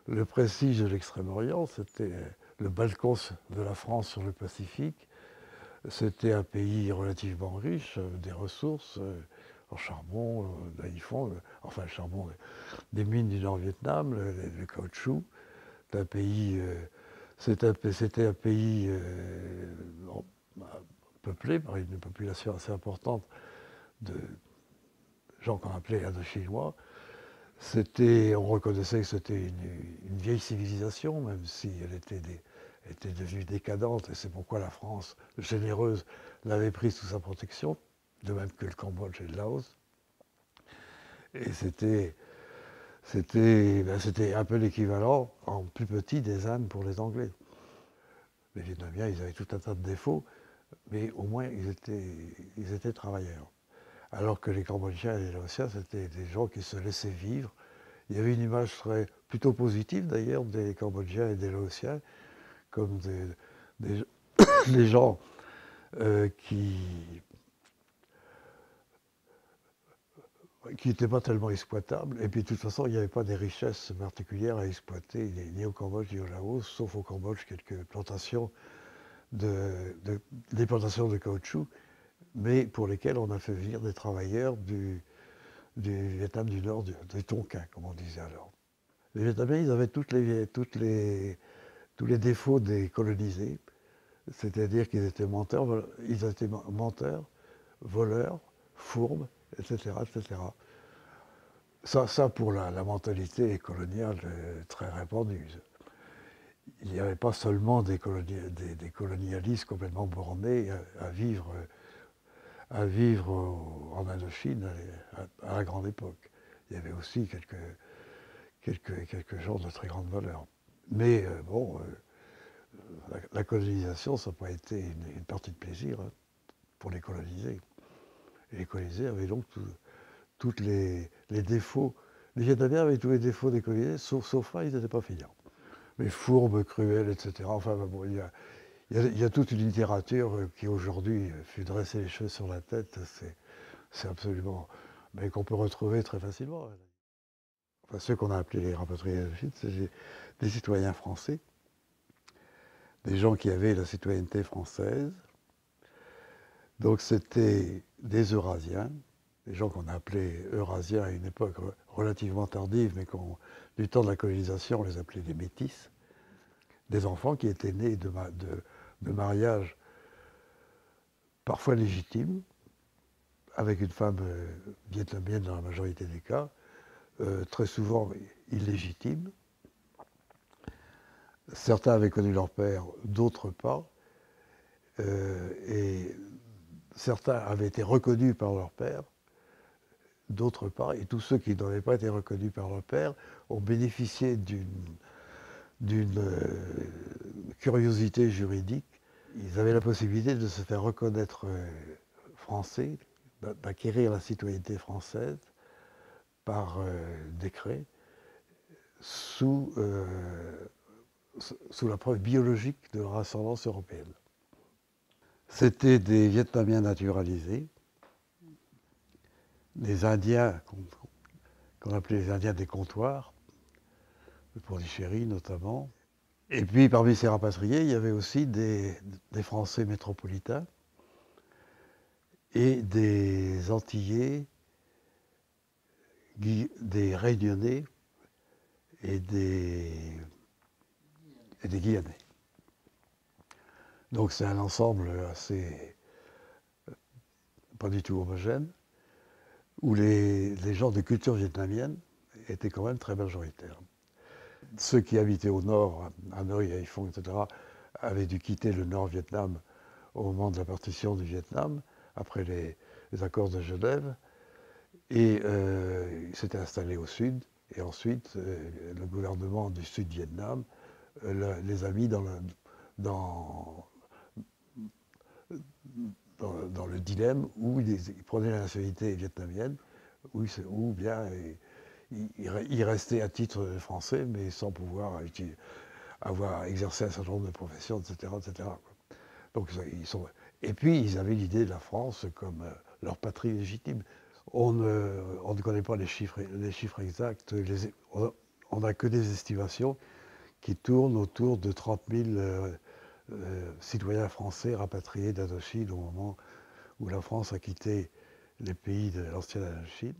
Le prestige de l'Extrême-Orient, c'était le balcon de la France sur le Pacifique. C'était un pays relativement riche, des ressources en charbon, là ils font, enfin le charbon, des mines du Nord-Vietnam, le caoutchouc. C'est un pays, c'était un pays peuplé par une population assez importante de gens qu'on appelait Indochinois. On reconnaissait que c'était une vieille civilisation, même si elle était devenue décadente, et c'est pourquoi la France, généreuse, l'avait prise sous sa protection, de même que le Cambodge et le Laos. Et c'était un peu l'équivalent, en plus petit, des Indes pour les Anglais. Les Vietnamiens, ils avaient tout un tas de défauts, mais au moins ils étaient travailleurs. Alors que les Cambodgiens et les Laotiens, c'était des gens qui se laissaient vivre. Il y avait une image plutôt positive d'ailleurs des Cambodgiens et des Laotiens, comme des, des gens qui n'étaient pas tellement exploitables. Et puis de toute façon, il n'y avait pas des richesses particulières à exploiter, ni au Cambodge ni au Laos, sauf au Cambodge quelques plantations des plantations de caoutchouc, mais pour lesquelles on a fait venir des travailleurs du Vietnam du Nord, du Tonkin, comme on disait alors. Les Vietnamiens, ils avaient tous les défauts des colonisés, c'est-à-dire ils étaient menteurs, voleurs, fourbes, etc., etc. Ça pour la mentalité coloniale très répandue. Il n'y avait pas seulement des colonialistes complètement bornés à vivre en Indochine à la grande époque. Il y avait aussi quelques gens de très grande valeur. Mais bon, la colonisation, ça n'a pas été une partie de plaisir pour les colonisés. Et les colonisés avaient donc tous les défauts. Les Vietnamiens avaient tous les défauts des colonisés, sauf un, ils n'étaient pas fiers. Mais fourbes, cruels, etc. Enfin, bon, il y a toute une littérature qui aujourd'hui fait dresser les cheveux sur la tête. C'est absolument. Mais qu'on peut retrouver très facilement. Enfin, ceux qu'on a appelés les rapatriés d'Indochine, c'est des citoyens français, des gens qui avaient la citoyenneté française. Donc c'était des Eurasiens, des gens qu'on a appelés Eurasiens à une époque relativement tardive, mais du temps de la colonisation, on les appelait des métis. Des enfants qui étaient nés de mariages parfois légitimes, avec une femme vietnamienne dans la majorité des cas, très souvent illégitimes. Certains avaient connu leur père, d'autres pas. Et certains avaient été reconnus par leur père, d'autres pas. Et tous ceux qui n'avaient pas été reconnus par leur père ont bénéficié d'une curiosité juridique. Ils avaient la possibilité de se faire reconnaître français, d'acquérir la citoyenneté française par décret sous la preuve biologique de leur ascendance européenne. C'était des Vietnamiens naturalisés, des Indiens qu'on appelait les Indiens des comptoirs, le Pondichéry notamment. Et puis parmi ces rapatriés, il y avait aussi des Français métropolitains et des Antillais, des Réunionnais et des Guyanais. Donc c'est un ensemble assez pas du tout homogène, où les gens de culture vietnamienne étaient quand même très majoritaires. Ceux qui habitaient au nord, à Hanoï, à Haiphong, etc., avaient dû quitter le nord-Vietnam au moment de la partition du Vietnam, après les accords de Genève, et ils s'étaient installés au sud, et ensuite le gouvernement du Sud-Vietnam les a mis dans le dilemme où ils prenaient la nationalité vietnamienne, ou bien ils restaient à titre français, mais sans pouvoir avoir exercé un certain nombre de professions, etc. etc. Donc, et puis, ils avaient l'idée de la France comme leur patrie légitime. On ne connaît pas les chiffres exacts. on n'a que des estimations qui tournent autour de 30 000 citoyens français rapatriés d'Indochine au moment où la France a quitté les pays de l'ancienne Indochine.